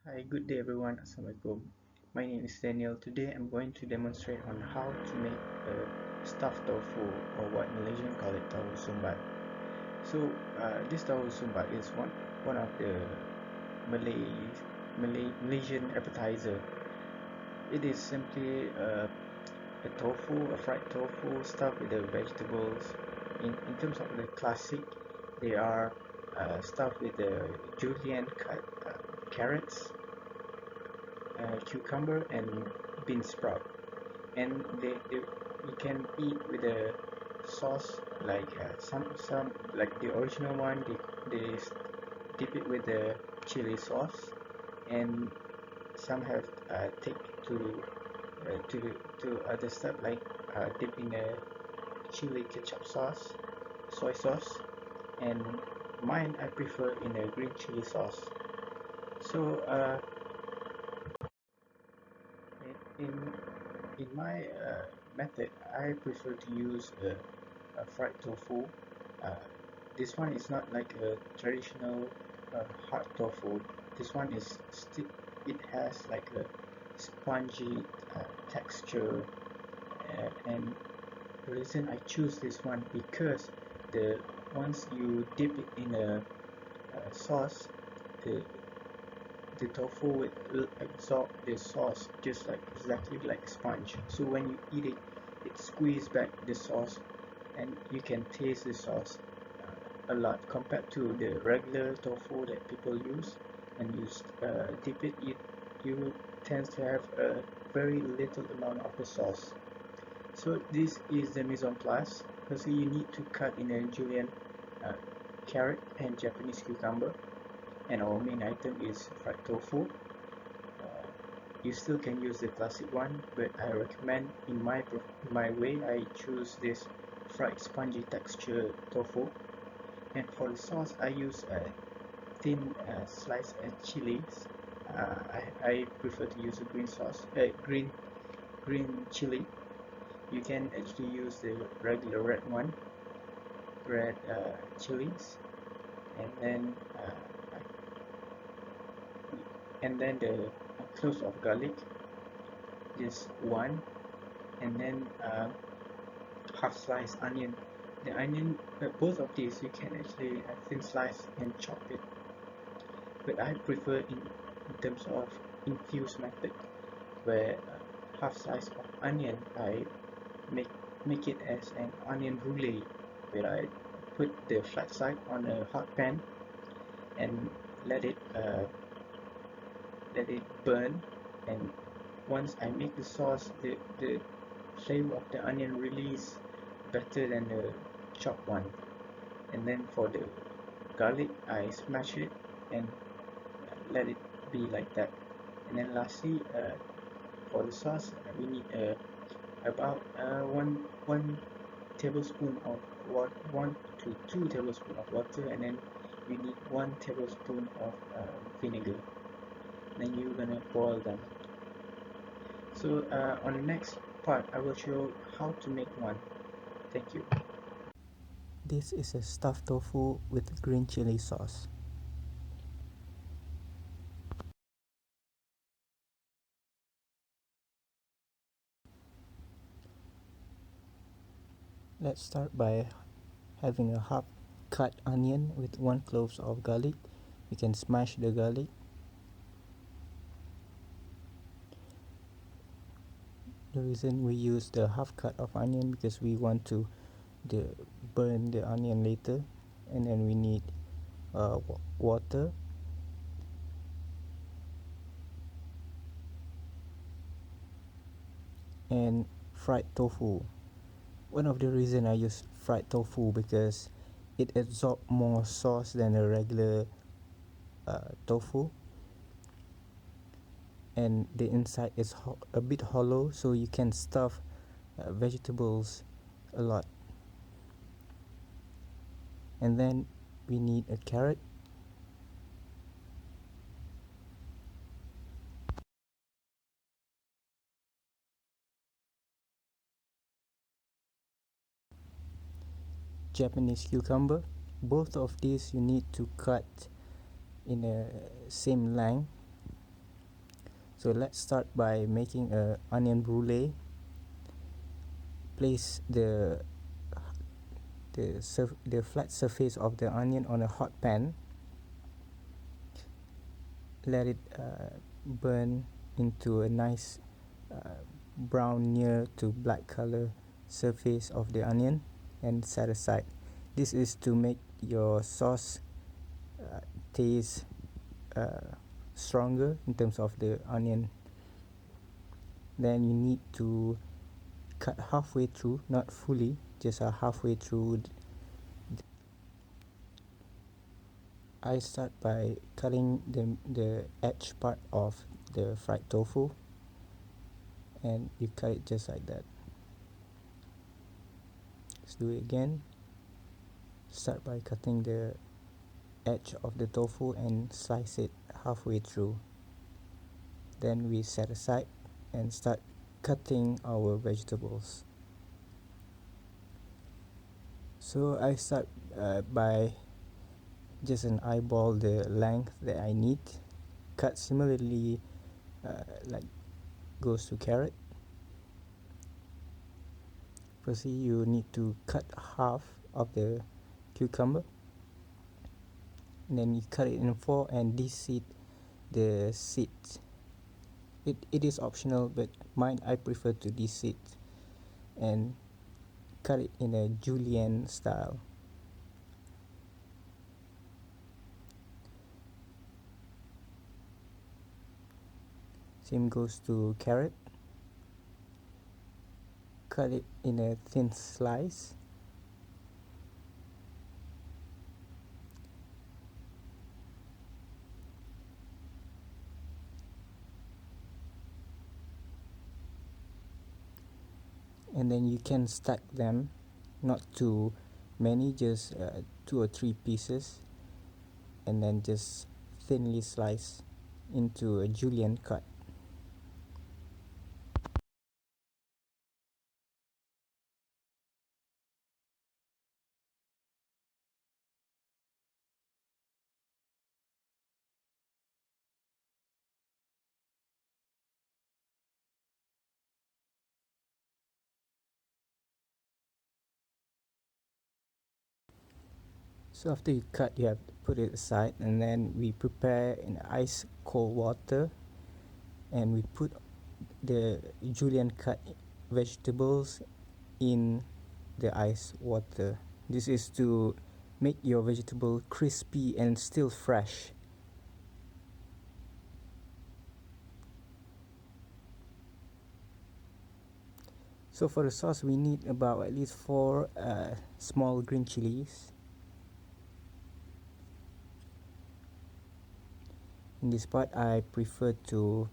Hi, good day everyone. Assalamualaikum. My name is Daniel. Today I'm going to demonstrate on how to make a stuffed tofu, or what Malaysian call it Tauhu sumbat. This Tauhu sumbat is one of the Malay, Malaysian appetizer. It is simply a tofu, a fried tofu stuffed with the vegetables. In terms of the classic, they are stuffed with the julienne cut carrots, cucumber, and bean sprout. And they you can eat with a sauce like some like the original one. They dip it with the chili sauce, and some have take to to other stuff like dip in a chili ketchup sauce, soy sauce, and mine I prefer in a green chili sauce. So in in my method, I prefer to use a fried tofu. Uh, this one is not like a traditional hard tofu. This one is still, it has like a spongy texture, and the reason I choose this one because the once you dip it in a sauce, the the tofu will absorb the sauce just like exactly like sponge. So when you eat it, it squeezes back the sauce, and you can taste the sauce a lot compared to the regular tofu that people use. And you dip it, you tend to have a very little amount of the sauce. So this is the mise en place. Firstly, you need to cut in a julienne uh, carrot and Japanese cucumber, and our main item is fried tofu. Uh, you still can use the classic one, but I recommend in my way I choose this fried spongy texture tofu. And for the sauce, I use a thin slice chilies. I prefer to use a green chili. You can actually use the regular red chilies, and then the cloves of garlic, just one, and then half slice onion. The onion, both of these you can actually thin slice and chop it, but I prefer in terms of infused method, where half slice of onion I make make it as an onion brulee, where I put the flat side on a hot pan and let it uh, let it burn. And once I make the sauce, the flavor of the onion release better than the chopped one. And then for the garlic, I smash it and let it be like that. And then lastly, for the sauce, we need about one tablespoon of water, 1 to 2 tablespoons of water, and then you need 1 tablespoon of vinegar. Then you're gonna boil them. So on the next part, I will show how to make one. Thank you. This is a stuffed tofu with green chili sauce. Let's start by having a half cut onion with 1 cloves of garlic. You can smash the garlic. The reason we use the half cut of onion because we want to burn the onion later. And then we need water, and fried tofu. One of the reason I use fried tofu because it absorbs more sauce than a regular tofu, and the inside is a bit hollow, so you can stuff vegetables a lot. And then we need a carrot, Japanese cucumber. Both of these you need to cut in a same length. So let's start by making a onion brulee. Place the flat surface of the onion on a hot pan. Let it burn into a nice brown near to black color surface of the onion and set aside. This is to make your sauce taste stronger in terms of the onion. Then you need to cut halfway through, not fully, just halfway through. I start by cutting the edge part of the fried tofu, and you cut it just like that. Let's do it again. Start by cutting the edge of the tofu and slice it halfway through. Then we set aside and start cutting our vegetables. So I start by just an eyeball the length that I need. Cut similarly like goes to carrot. Firstly, you need to cut half of the cucumber, and then you cut it in four and deseed the seeds. It is optional, but mine I prefer to deseed and cut it in a julienne style. Same goes to carrot. Cut it in a thin slice. And then you can stack them, not too many, just 2 or 3 pieces, and then just thinly slice into a julienne cut. So after you cut, you have to put it aside, and then we prepare in ice cold water, and we put the julienne cut vegetables in the ice water. This is to make your vegetable crispy and still fresh. So for the sauce, we need about at least 4 small green chilies. In this part, I prefer to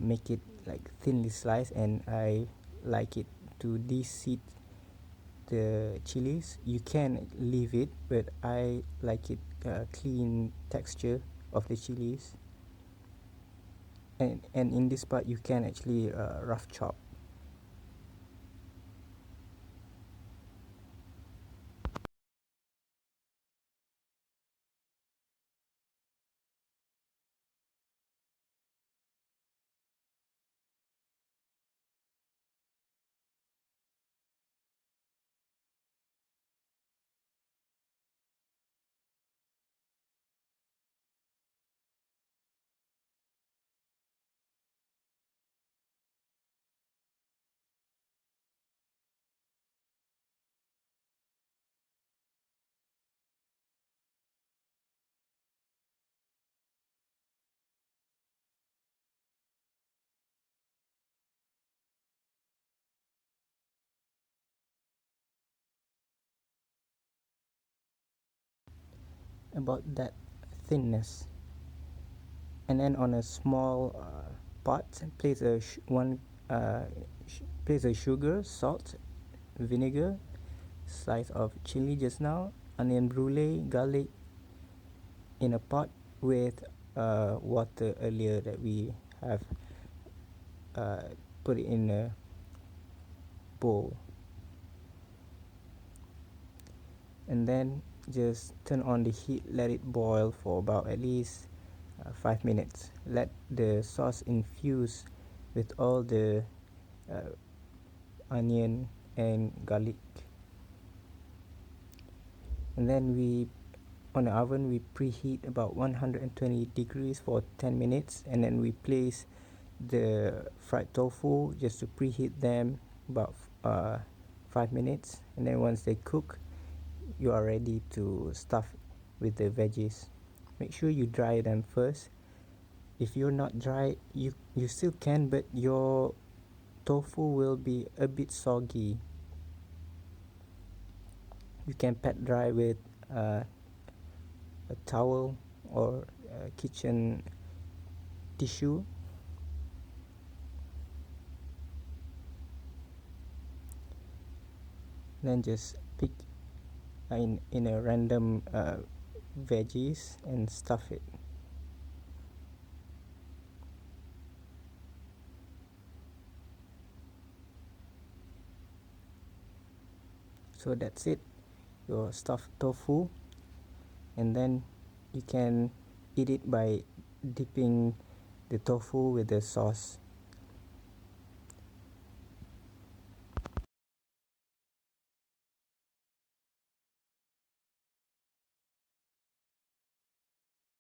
make it like thinly sliced, and I like it to deseed the chilies. You can leave it, but I like it clean texture of the chilies. And in this part, you can actually rough chop. About that thinness. And then on a small pot, place place a sugar, salt, vinegar, slice of chili just now, onion brulee, garlic in a pot with water earlier that we have put it in a bowl. And then just turn on the heat, let it boil for about at least 5 minutes. Let the sauce infuse with all the onion and garlic, and then on the oven we preheat about 120 degrees for 10 minutes, and then we place the fried tofu just to preheat them about 5 minutes, and then once they cook, you are ready to stuff with the veggies. Make sure you dry them first. If you're not dry, you still can, but your tofu will be a bit soggy. You can pat dry with a towel or a kitchen tissue. Then just pick in a random veggies and stuff it. So that's it, your stuffed tofu, and then you can eat it by dipping the tofu with the sauce.